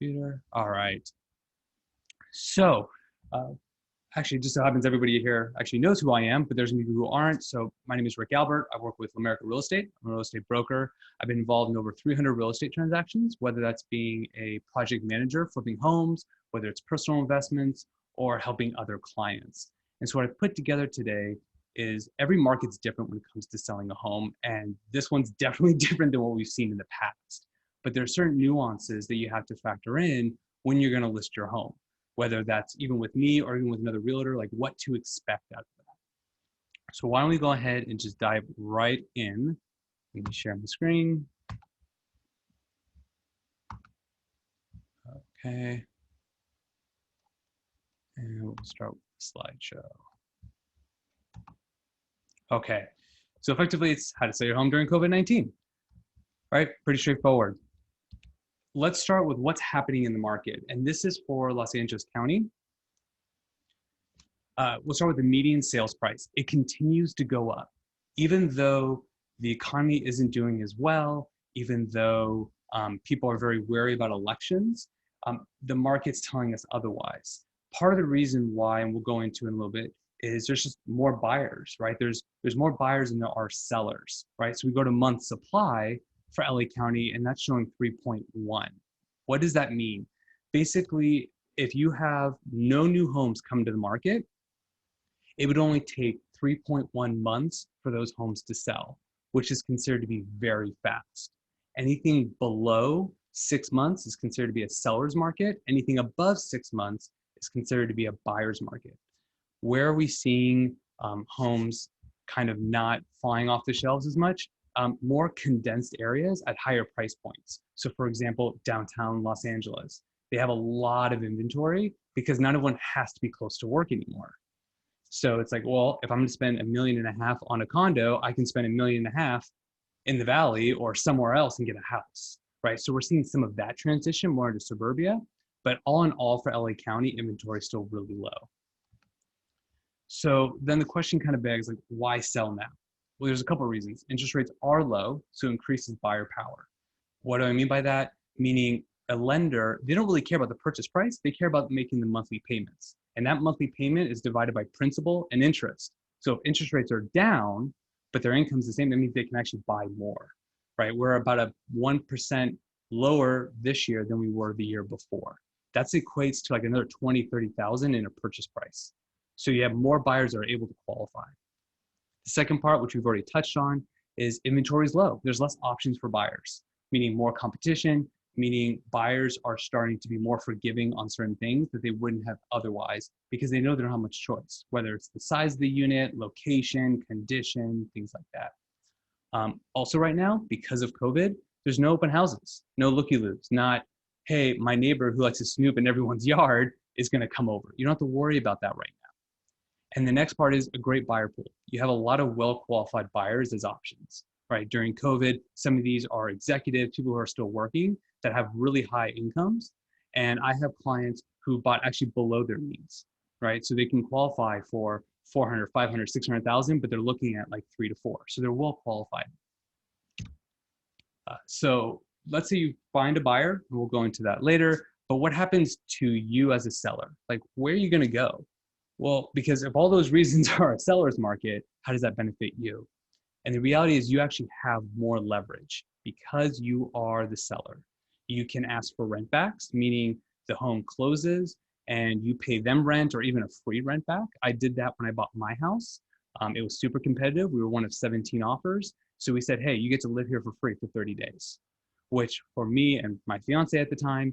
computer. All right. So, uh, actually, it just so happens everybody here actually knows who I am, but there's some people who aren't. So, my name is RAlbert. I work with Real Estate. I'm a real estate broker. I've been involved in over 300 real estate transactions, whether that's being a project manager, flipping homes, whether it's personal investments, or helping other clients. And so, what I've put together today is every market's different when it comes to selling a home, and this one's definitely different than what we've seen in the past. But there are certain nuances that you have to factor in when you're going to list your home, whether that's even with me or even with another realtor, like what to expect out of that. So why don't we go ahead and just dive right in. Let me share my screen. Okay. And we'll start with the slideshow. Okay. So effectively, it's how to sell your home during COVID-19. All right, pretty straightforward. Let's start with what's happening in the market. And this is for Los Angeles County. We'll start with the median sales price. It continues to go up. Even though the economy isn't doing as well, even though people are very wary about elections, the market's telling us otherwise. Part of the reason why, and we'll go into in a little bit, is there's just more buyers, right? There's more buyers than there are sellers, right? So we go to month supply for LA County, and that's showing 3.1. What does that mean? Basically, if you have no new homes come to the market, it would only take 3.1 months for those homes to sell, which is considered to be very fast. Anything below 6 months is considered to be a seller's market. Anything above 6 months is considered to be a buyer's market. Where are we seeing homes kind of not flying off the shelves as much? More condensed areas at higher price points. So for example, downtown Los Angeles, they have a lot of inventory because not everyone has to be close to work anymore. So it's like, well, if I'm going to spend $1.5 million on a condo, I can spend $1.5 million in the valley or somewhere else and get a house, right? So we're seeing some of that transition more into suburbia, but all in all for LA County, inventory is still really low. So then the question kind of begs, like, why sell now? Well, there's a couple of reasons. Interest rates are low, so it increases buyer power. What do I mean by that? Meaning a lender, they don't really care about the purchase price. They care about making the monthly payments. And that monthly payment is divided by principal and interest. So if interest rates are down, but their income is the same, that means they can actually buy more, right? We're about a 1% lower this year than we were the year before. That equates to like another 20, 30,000 in a purchase price. So you have more buyers that are able to qualify. The second part, which we've already touched on, is inventory is low. There's less options for buyers, meaning more competition, meaning buyers are starting to be more forgiving on certain things that they wouldn't have otherwise because they know they don't have much choice, whether it's the size of the unit, location, condition, things like that. Also right now, because of COVID, there's no open houses, no looky-loos, not, hey, my neighbor who likes to snoop in everyone's yard is gonna come over. You don't have to worry about that right now. And the next part is a great buyer pool. You have a lot of well-qualified buyers as options, right? During COVID, some of these are executives, people who are still working that have really high incomes. And I have clients who bought actually below their needs, right? So they can qualify for 400, 500, 600,000, but they're looking at like 3 to 4. So they're well qualified. So let's say you find a buyer, and we'll go into that later, but what happens to you as a seller? Like, where are you gonna go? Well, because if all those reasons are a seller's market, how does that benefit you? And the reality is you actually have more leverage because you are the seller. You can ask for rent backs, meaning the home closes and you pay them rent or even a free rent back. I did that when I bought my house. It was super competitive. We were one of 17 offers. So we said, hey, you get to live here for free for 30 days, which for me and my fiance at the time,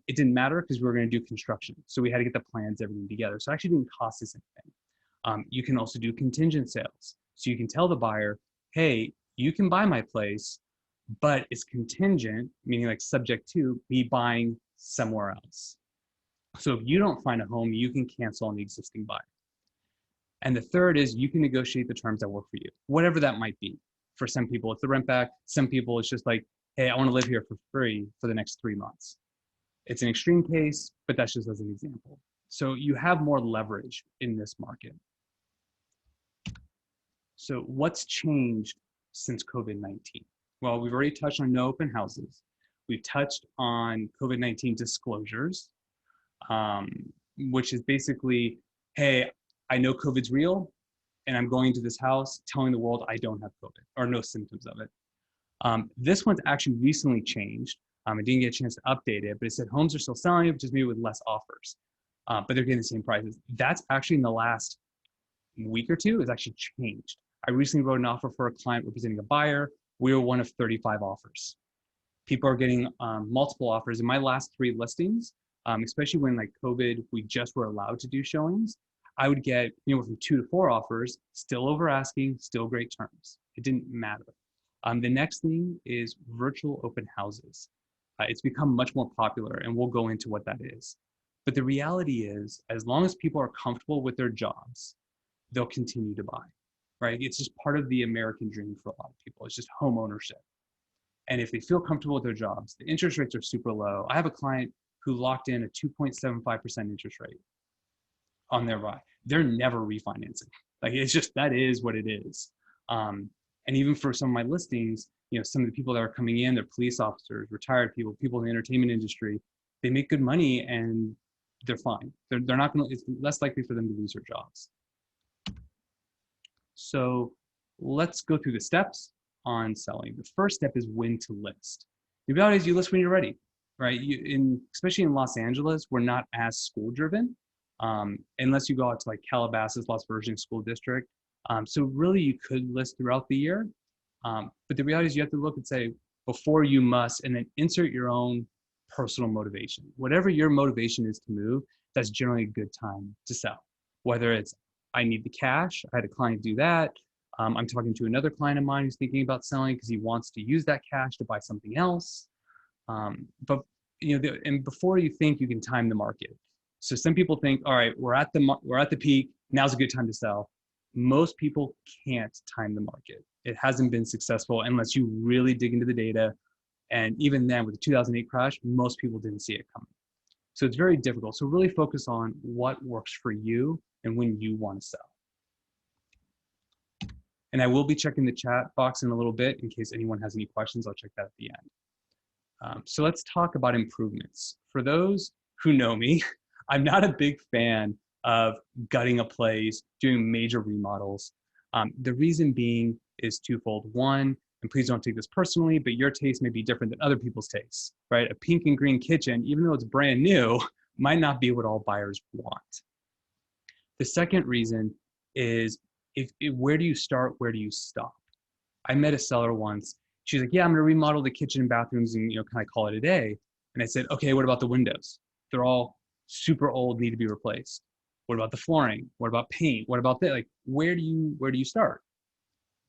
it didn't matter because we were going to do construction. So we had to get the plans, everything together. So it actually didn't cost us anything. You can also do contingent sales. So you can tell the buyer, hey, you can buy my place, but it's contingent, meaning like subject to me buying somewhere else. So if you don't find a home, you can cancel on the existing buyer. And the third is you can negotiate the terms that work for you, whatever that might be. For some people, it's the rent back. Some people, it's just like, hey, I want to live here for free for the next 3 months. It's an extreme case, but that's just as an example. So you have more leverage in this market. So what's changed since COVID-19? Well, we've already touched on no open houses. We've touched on COVID-19 disclosures, which is basically, hey, I know COVID's real, and I'm going to this house telling the world I don't have COVID or no symptoms of it. This one's actually recently changed. I didn't get a chance to update it, but it said homes are still selling, just maybe with less offers, but they're getting the same prices. That's actually in the last week or two, it's actually changed. I recently wrote an offer for a client representing a buyer. We were one of 35 offers. People are getting multiple offers. In my last 3 listings, especially when like COVID, we just were allowed to do showings, I would get from 2 to 4 offers, still over asking, still great terms. It didn't matter. The next thing is virtual open houses. It's become much more popular, and we'll go into what that is. But the reality is, as long as people are comfortable with their jobs, they'll continue to buy, right? It's just part of the American dream for a lot of people. It's just home ownership. And if they feel comfortable with their jobs, the interest rates are super low. I have a client who locked in a 2.75% interest rate on their buy. They're never refinancing. Like, it's just, that is what it is. And even for some of my listings, some of the people that are coming in, they're police officers, retired people, people in the entertainment industry. They make good money and they're fine. They're not going to, it's less likely for them to lose their jobs. So let's go through the steps on selling. The first step is when to list. The reality is you list when you're ready, right? Especially in Los Angeles, we're not as school driven, unless you go out to like Calabasas, Las Virgenes School District. So really you could list throughout the year. But the reality is you have to look and say, before you must, and then insert your own personal motivation. Whatever your motivation is to move, that's generally a good time to sell. Whether it's, I need the cash, I had a client do that. I'm talking to another client of mine who's thinking about selling because he wants to use that cash to buy something else. But and before you think, you can time the market. So some people think, all right, we're at the peak, now's a good time to sell. Most people can't time the market. It hasn't been successful unless you really dig into the data. And even then, with the 2008 crash, most people didn't see it coming. So it's very difficult. So really focus on what works for you and when you want to sell. And I will be checking the chat box in a little bit in case anyone has any questions. I'll check that at the end. So let's talk about improvements. For those who know me, I'm not a big fan of gutting a place, doing major remodels. The reason being is twofold. One, and please don't take this personally, but your taste may be different than other people's tastes, right? A pink and green kitchen, even though it's brand new, might not be what all buyers want. The second reason is, where do you start? Where do you stop? I met a seller once. She's like, yeah, I'm going to remodel the kitchen and bathrooms and kind of call it a day. And I said, okay, what about the windows? They're all super old, need to be replaced. What about the flooring? What about paint? What about that? Like, where do you start?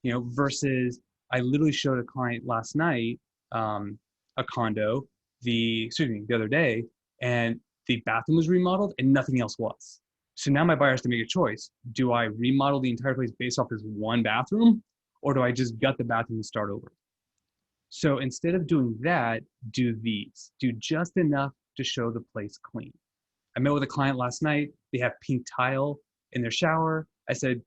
Versus I literally showed a client last night, a condo, the other day, and the bathroom was remodeled and nothing else was. So now my buyer has to make a choice. Do I remodel the entire place based off this one bathroom, or do I just gut the bathroom and start over? So instead of doing that, do these. Do just enough to show the place clean. I met with a client last night. They have pink tile in their shower. I said,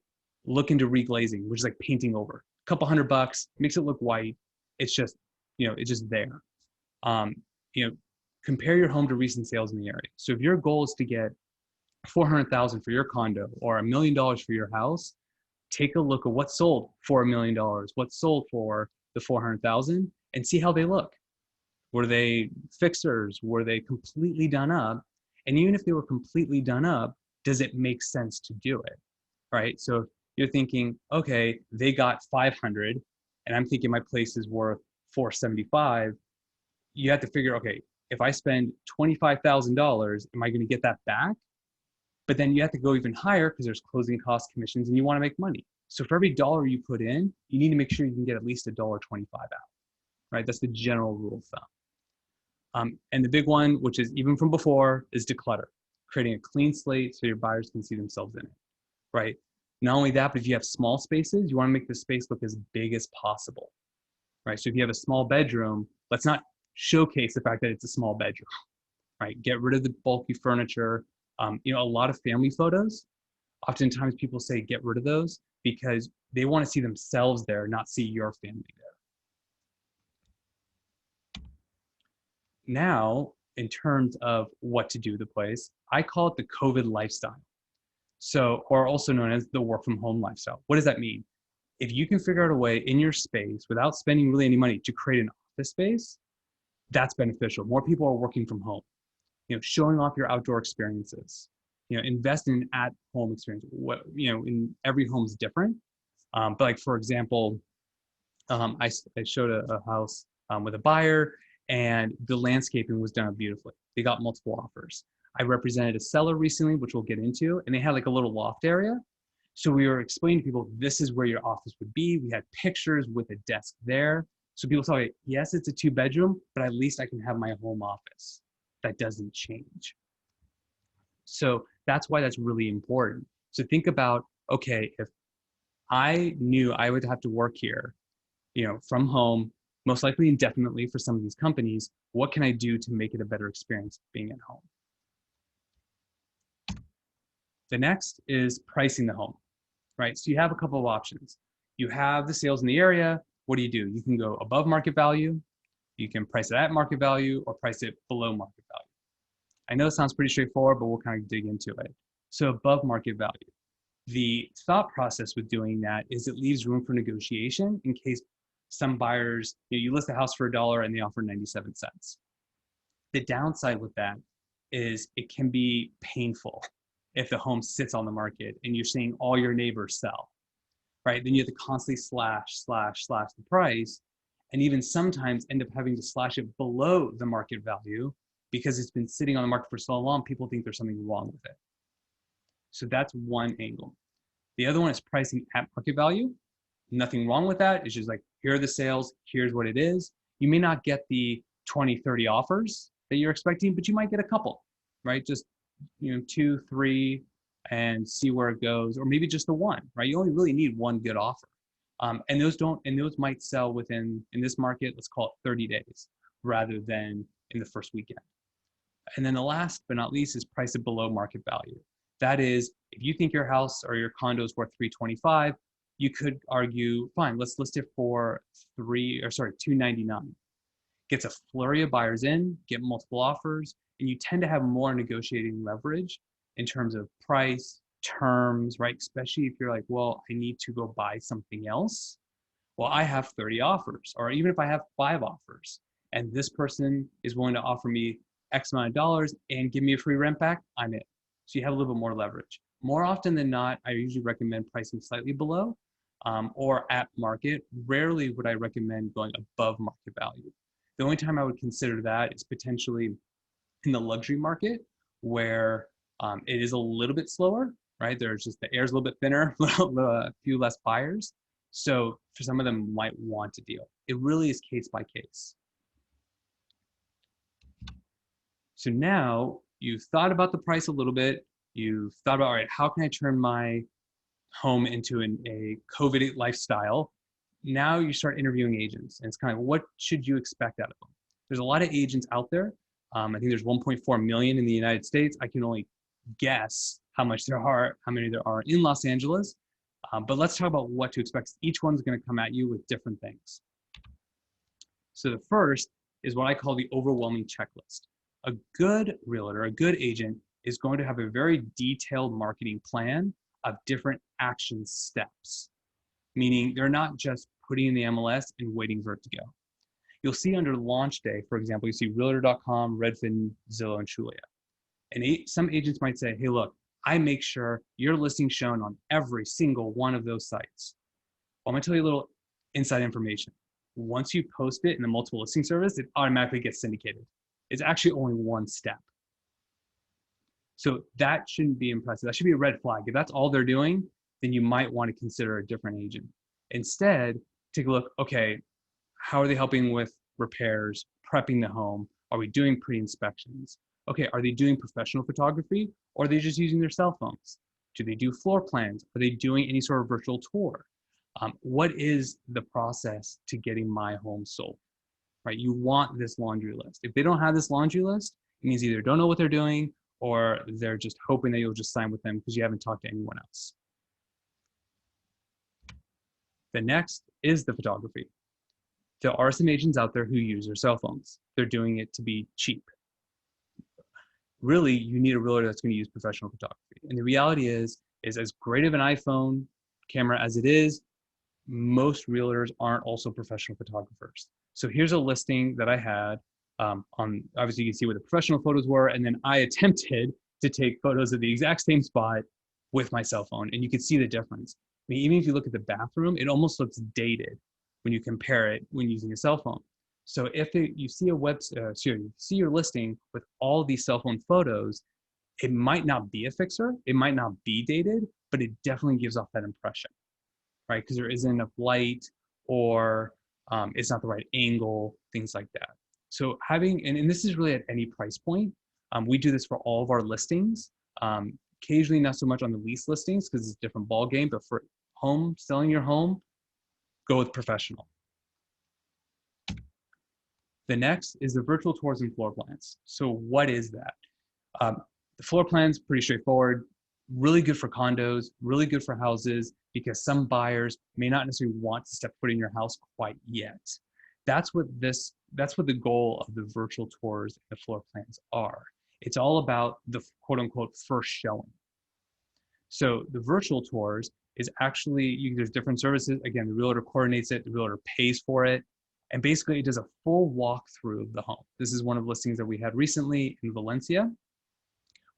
look into reglazing, which is like painting over. A couple $100, makes it look white. It's just, it's just there. Compare your home to recent sales in the area. So if your goal is to get $400,000 for your condo or $1 million for your house, take a look at what sold for $1 million, what sold for the 400,000, and see how they look. Were they fixers? Were they completely done up? And even if they were completely done up, does it make sense to do it, right? So you're thinking, okay, they got 500, and I'm thinking my place is worth 475. You have to figure, okay, if I spend $25,000, am I going to get that back? But then you have to go even higher because there's closing costs, commissions, and you want to make money. So for every dollar you put in, you need to make sure you can get at least $1.25 out, right? That's the general rule of thumb. And the big one, which is even from before, is declutter, creating a clean slate so your buyers can see themselves in it, right? Not only that, but if you have small spaces, you want to make the space look as big as possible, right? So if you have a small bedroom, let's not showcase the fact that it's a small bedroom, right? Get rid of the bulky furniture. A lot of family photos, oftentimes people say get rid of those because they want to see themselves there, not see your family there. Now, in terms of what to do with the place, I call it the COVID lifestyle. So, or also known as the work from home lifestyle. What does that mean? If you can figure out a way in your space without spending really any money to create an office space, that's beneficial. More people are working from home. Showing off your outdoor experiences. Invest in an at-home experience. In every home is different. But like for example, I showed a house with a buyer, and the landscaping was done beautifully. They got multiple offers. I represented a seller recently, which we'll get into, and they had like a little loft area. So we were explaining to people, this is where your office would be. We had pictures with a desk there. So people saw, yes, it's a 2-bedroom, but at least I can have my home office. That doesn't change. So that's why that's really important. So think about, okay, if I knew I would have to work here, from home, most likely indefinitely for some of these companies, what can I do to make it a better experience being at home? The next is pricing the home, right? So you have a couple of options. You have the sales in the area. What do? You can go above market value. You can price it at market value or price it below market value. I know it sounds pretty straightforward, but we'll kind of dig into it. So above market value. The thought process with doing that is it leaves room for negotiation in case some buyers, you list a house for $1 and they offer 97 cents. The downside with that is it can be painful if the home sits on the market and you're seeing all your neighbors sell, right? Then you have to constantly slash the price, and even sometimes end up having to slash it below the market value because it's been sitting on the market for so long, people think there's something wrong with it. So that's one angle. The other one is pricing at market value. Nothing wrong with that. It's just like, here are the sales, here's what it is. You may not get the 20, 30 offers that you're expecting, but you might get a couple, right? Just 2, 3, and see where it goes, or maybe just the one, right? You only really need one good offer. And those might sell within, in this market, let's call it 30 days, rather than in the first weekend. And then the last but not least is price it below market value. That is, if you think your house or your condo is worth $325, you could argue, fine, let's list it for $299. Gets a flurry of buyers in, get multiple offers, and you tend to have more negotiating leverage in terms of price, terms, right? Especially if you're like, well, I need to go buy something else. Well, I have 30 offers, or even if I have 5 offers, and this person is willing to offer me X amount of dollars and give me a free rent back, I'm in. So you have a little bit more leverage. More often than not, I usually recommend pricing slightly below or at market. Rarely would I recommend going above market value. The only time I would consider that is potentially in the luxury market, where it is a little bit slower, right? There's just, the air's a little bit thinner, a few less buyers. So for some of them might want to deal. It really is case by case. So now you've thought about the price a little bit. You've thought about, all right, how can I turn my home into a COVID lifestyle? Now you start interviewing agents, and it's kind of, what should you expect out of them? There's a lot of agents out there. I think there's 1.4 million in the United States. I can only guess how many there are in Los Angeles. But let's talk about what to expect. Each one's going to come at you with different things. So the first is what I call the overwhelming checklist. A good realtor, a good agent, is going to have a very detailed marketing plan of different action steps, meaning they're not just putting in the MLS and waiting for it to go. You'll see under launch day, for example, you see Realtor.com, Redfin, Zillow, and Trulia. And some agents might say, hey, look, I make sure your listing shown on every single one of those sites. Well, I'm gonna tell you a little inside information. Once you post it in the multiple listing service, it automatically gets syndicated. It's actually only one step. So that shouldn't be impressive. That should be a red flag. If that's all they're doing, then you might want to consider a different agent. Instead, take a look, okay, how are they helping with repairs, prepping the home? Are we doing pre-inspections? Okay, are they doing professional photography, or are they just using their cell phones? Do they do floor plans? Are they doing any sort of virtual tour? What is the process to getting my home sold, right? You want this laundry list. If they don't have this laundry list, it means either don't know what they're doing, or they're just hoping that you'll just sign with them because you haven't talked to anyone else. The next is the photography. There are some agents out there who use their cell phones. They're doing it to be cheap. Really, you need a realtor that's going to use professional photography. And the reality is as great of an iPhone camera as it is, most realtors aren't also professional photographers. So here's a listing that I had on, obviously you can see where the professional photos were, and then I attempted to take photos of the exact same spot with my cell phone, and you can see the difference. I mean, even if you look at the bathroom, it almost looks dated when you compare it when using a cell phone. So if you see you see your listing with all these cell phone photos, it might not be a fixer, it might not be dated, but it definitely gives off that impression, right? Because there isn't enough light, or it's not the right angle, things like that. So having, and this is really at any price point. We do this for all of our listings. Occasionally not so much on the lease listings because it's a different ball game, but for selling your home, go with professional. The next is the virtual tours and floor plans. So what is that? The floor plan's pretty straightforward, really good for condos, really good for houses, because some buyers may not necessarily want to step foot in your house quite yet. That's what the goal of the virtual tours and the floor plans are. It's all about the quote unquote first showing. So the virtual tours is actually, there's different services. Again, the realtor coordinates it, the realtor pays for it. And basically it does a full walkthrough of the home. This is one of the listings that we had recently in Valencia,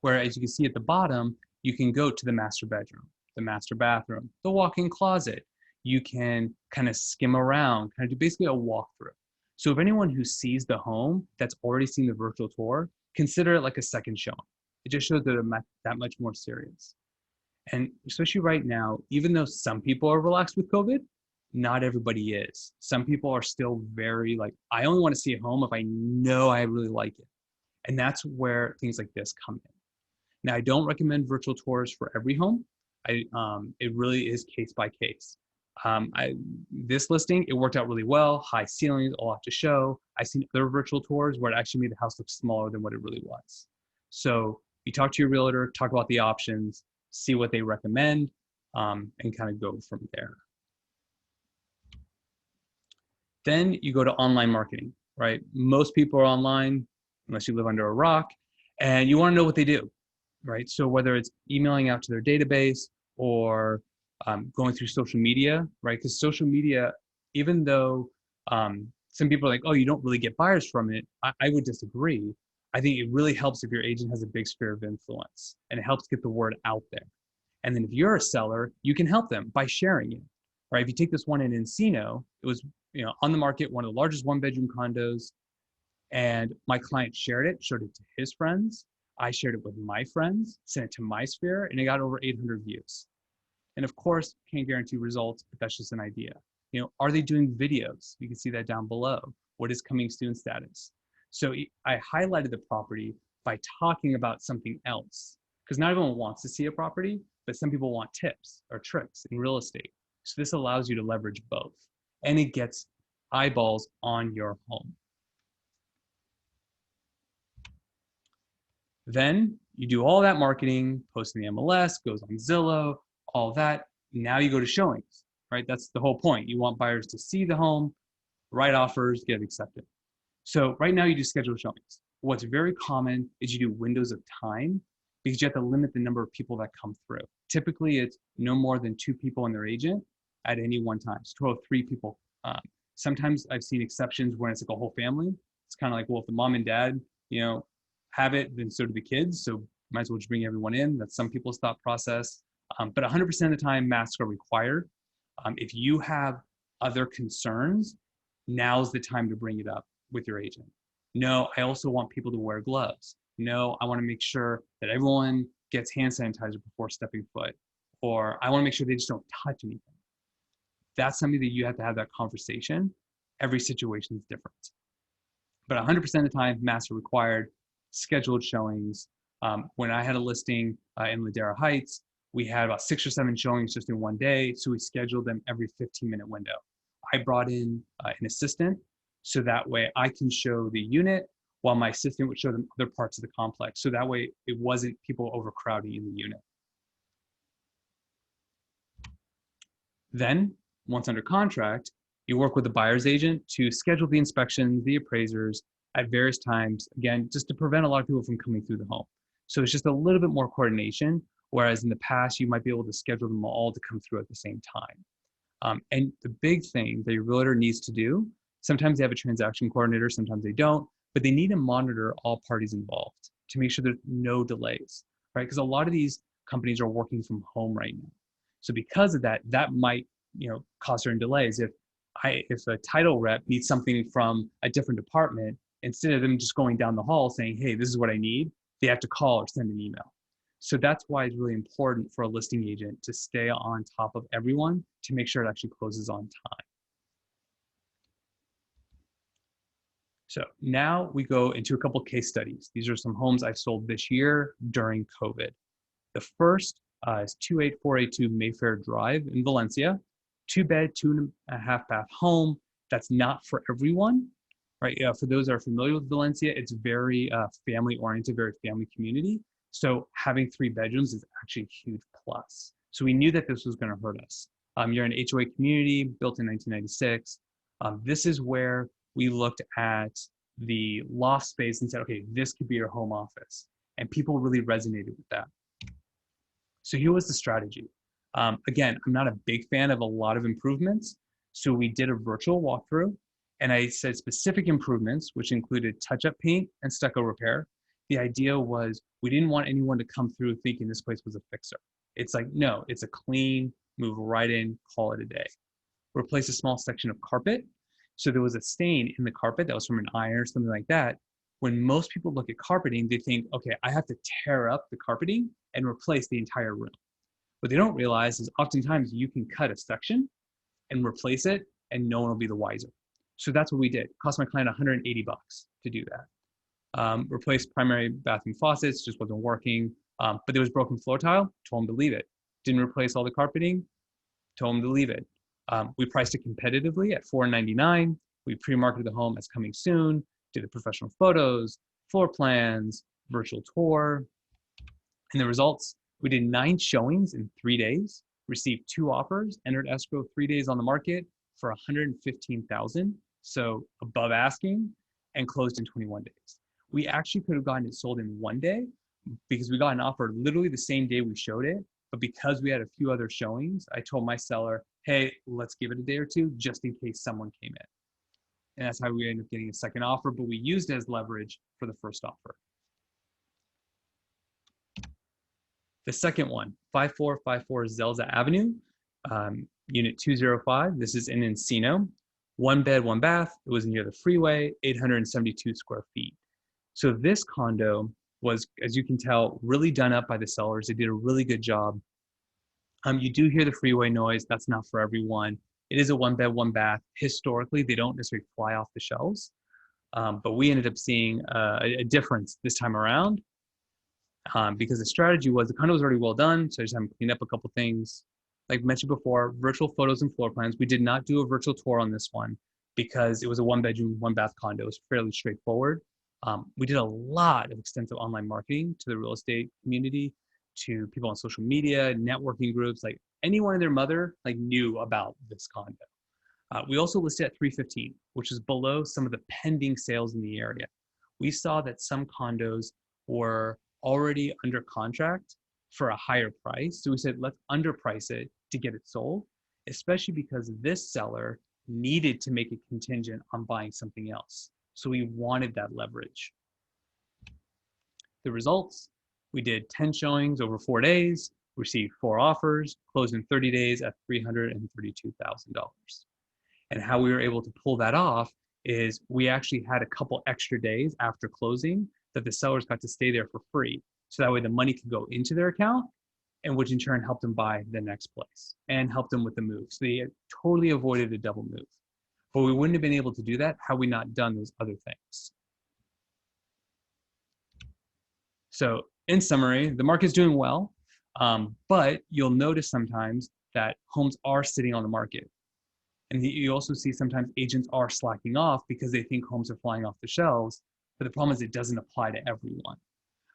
where as you can see at the bottom, you can go to the master bedroom, the master bathroom, the walk-in closet. You can kind of skim around, kind of do basically a walkthrough. So if anyone who sees the home that's already seen the virtual tour, consider it like a second showing. It just shows that they're that much more serious. And especially right now, even though some people are relaxed with COVID, not everybody is. Some people are still very like, I only want to see a home if I know I really like it. And that's where things like this come in. Now, I don't recommend virtual tours for every home. It really is case by case. This listing, it worked out really well, high ceilings, a lot to show. I've seen other virtual tours where it actually made the house look smaller than what it really was. So you talk to your realtor, talk about the options, see what they recommend, and kind of go from there. Then you go to online marketing, right? Most people are online, unless you live under a rock, and you want to know what they do, right? So whether it's emailing out to their database or going through social media, right? Because social media, even though some people are like, oh, you don't really get buyers from it, I would disagree. I think it really helps if your agent has a big sphere of influence, and it helps get the word out there. And then if you're a seller, you can help them by sharing it, right? If you take this one in Encino, it was on the market, one of the largest one-bedroom condos, and my client shared it, showed it to his friends. I shared it with my friends, sent it to my sphere, and it got over 800 views. And of course, can't guarantee results, but that's just an idea. Are they doing videos? You can see that down below. What is coming soon status? So I highlighted the property by talking about something else, because not everyone wants to see a property, but some people want tips or tricks in real estate. So this allows you to leverage both, and it gets eyeballs on your home. Then you do all that marketing, post in the MLS, goes on Zillow, all that. Now you go to showings, right? That's the whole point. You want buyers to see the home, write offers, get accepted. So right now you do scheduled showings. What's very common is you do windows of time, because you have to limit the number of people that come through. Typically it's no more than 2 people and their agent at any one time. So 12, 3 people. Sometimes I've seen exceptions when it's like a whole family. It's kind of like, well, if the mom and dad, have it, then so do the kids. So might as well just bring everyone in. That's some people's thought process. But 100% of the time, masks are required. If you have other concerns, now's the time to bring it up with your agent. No, I also want people to wear gloves. No, I want to make sure that everyone gets hand sanitizer before stepping foot. Or I want to make sure they just don't touch anything. That's something that you have to have that conversation. Every situation is different. But 100% of the time, masks are required. Scheduled showings. When I had a listing in Ladera Heights, we had about 6 or 7 showings just in one day. So we scheduled them every 15-minute window. I brought in an assistant, so that way I can show the unit while my assistant would show them other parts of the complex. So that way it wasn't people overcrowding in the unit. Then once under contract, You work with the buyer's agent to schedule the inspections, the appraisers at various times, again, just to prevent a lot of people from coming through the home. So it's just a little bit more coordination, whereas in the past, you might be able to schedule them all to come through at the same time. And the big thing that your realtor needs to do, sometimes they have a transaction coordinator, sometimes they don't, but they need to monitor all parties involved to make sure there's no delays, right? Because a lot of these companies are working from home right now. So because of that, that might, cause certain delays. If a title rep needs something from a different department, instead of them just going down the hall saying, hey, this is what I need, they have to call or send an email. So that's why it's really important for a listing agent to stay on top of everyone to make sure it actually closes on time. So now we go into a couple case studies. These are some homes I've sold this year during COVID. The first is 28482 Mayfair Drive in Valencia, 2-bed, 2.5-bath home. That's not for everyone, right? For those that are familiar with Valencia, it's very family-oriented, very family community. So having 3 bedrooms is actually a huge plus. So we knew that this was going to hurt us. You're an HOA community built in 1996. This is where we looked at the loft space and said, okay, this could be your home office. And people really resonated with that. So here was the strategy. Again, I'm not a big fan of a lot of improvements. So we did a virtual walkthrough and I said specific improvements, which included touch-up paint and stucco repair. The idea was we didn't want anyone to come through thinking this place was a fixer. It's like, no, it's a clean, move right in, call it a day. Replace a small section of carpet. So there was a stain in the carpet that was from an iron or something like that. When most people look at carpeting, they think, okay, I have to tear up the carpeting and replace the entire room. What they don't realize is oftentimes you can cut a section and replace it and no one will be the wiser. So that's what we did. It cost my client $180 to do that. Replaced primary bathroom faucets, just wasn't working. But there was broken floor tile, told them to leave it. Didn't replace all the carpeting, told them to leave it. We priced it competitively at $499. We pre-marketed the home as coming soon, did the professional photos, floor plans, virtual tour. And the results, we did 9 showings in 3 days, received 2 offers, entered escrow 3 days on the market for $115,000, so above asking, and closed in 21 days. We actually could have gotten it sold in 1 day because we got an offer literally the same day we showed it. But because we had a few other showings, I told my seller, hey, let's give it a day or 2 just in case someone came in. And that's how we ended up getting a second offer, but we used it as leverage for the first offer. The second one, 5454 Zelza Avenue, unit 205. This is in Encino. 1 bed, 1 bath. It was near the freeway, 872 square feet. So this condo was, as you can tell, really done up by the sellers. They did a really good job. You do hear the freeway noise. That's not for everyone. It is a 1 bed, 1 bath. Historically, they don't necessarily fly off the shelves, but we ended up seeing a difference this time around because the strategy was the condo was already well done, so I just had to clean up a couple things. Like mentioned before, virtual photos and floor plans. We did not do a virtual tour on this one because it was a 1 bedroom, 1 bath condo. It was fairly straightforward. We did a lot of extensive online marketing to the real estate community, to people on social media, networking groups, like anyone and their mother knew about this condo. We also listed at $315,000, which is below some of the pending sales in the area. We saw that some condos were already under contract for a higher price. So we said, let's underprice it to get it sold, especially because this seller needed to make it contingent on buying something else. So we wanted that leverage. The results, we did 10 showings over 4 days, received 4 offers, closed in 30 days at $332,000. And how we were able to pull that off is we actually had a couple extra days after closing that the sellers got to stay there for free. So that way the money could go into their account, and which in turn helped them buy the next place and helped them with the move. So they totally avoided a double move. But we wouldn't have been able to do that had we not done those other things. So in summary, the market's doing well, but you'll notice sometimes that homes are sitting on the market. And you also see sometimes agents are slacking off because they think homes are flying off the shelves. But the problem is it doesn't apply to everyone.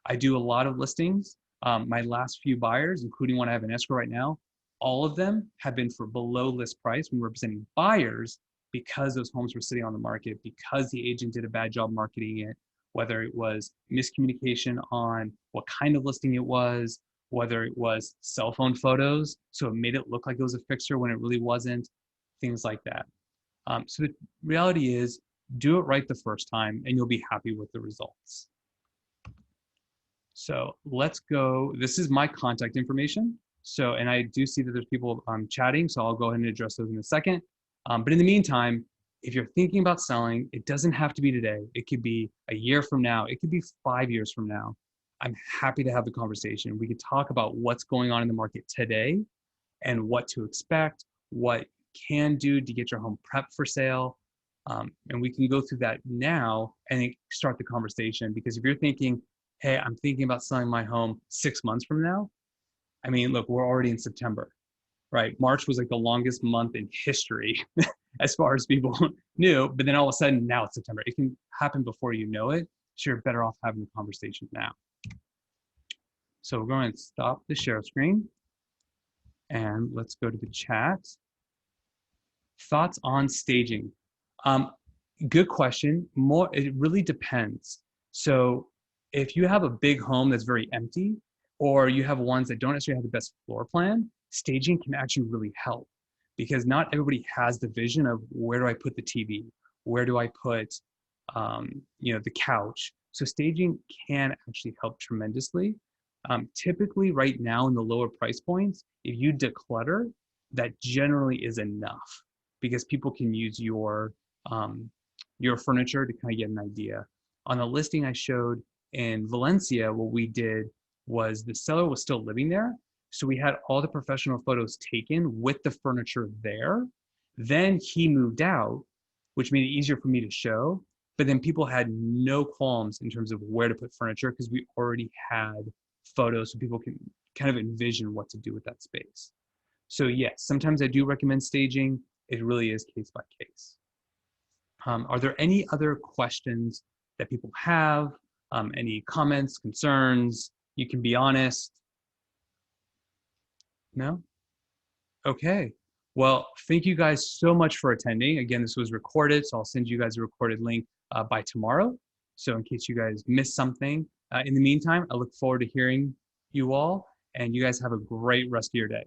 I do a lot of listings. My last few buyers, including one I have in escrow right now, all of them have been for below list price when we're representing buyers because those homes were sitting on the market, because the agent did a bad job marketing it, whether it was miscommunication on what kind of listing it was, whether it was cell phone photos, so it made it look like it was a fixer when it really wasn't, things like that. So the reality is, do it right the first time and you'll be happy with the results. So let's go. This is my contact information. So, and I do see that there's people chatting, so I'll go ahead and address those in a second. But in the meantime, if you're thinking about selling, it doesn't have to be today. It could be a year from now. It could be 5 years from now. I'm happy to have the conversation. We could talk about what's going on in the market today and what to expect, what you can do to get your home prepped for sale. And we can go through that now and start the conversation. Because if you're thinking, hey, I'm thinking about selling my home 6 months from now, I mean, look, we're already in September, right? March was like the longest month in history as far as people knew, but then all of a sudden now it's September. It can happen before you know it. So you're better off having the conversation now. So we're going to stop the share screen and let's go to the chat. Thoughts on staging? Good question. It really depends. So if you have a big home that's very empty, or you have ones that don't necessarily have the best floor plan, staging can actually really help, because not everybody has the vision of where do I put the TV? Where do I put the couch? So staging can actually help tremendously. Typically right now in the lower price points, if you declutter, that generally is enough, because people can use your furniture to kind of get an idea. On the listing I showed in Valencia, what we did was the seller was still living there. So we had all the professional photos taken with the furniture there. Then he moved out, which made it easier for me to show. But then people had no qualms in terms of where to put furniture, because we already had photos so people can kind of envision what to do with that space. So yes, sometimes I do recommend staging. It really is case by case. Are there any other questions that people have? Any comments, concerns? You can be honest. No? Okay. Well, thank you guys so much for attending. Again, this was recorded, so I'll send you guys a recorded link by tomorrow. So in case you guys missed something, in the meantime, I look forward to hearing you all, and you guys have a great rest of your day.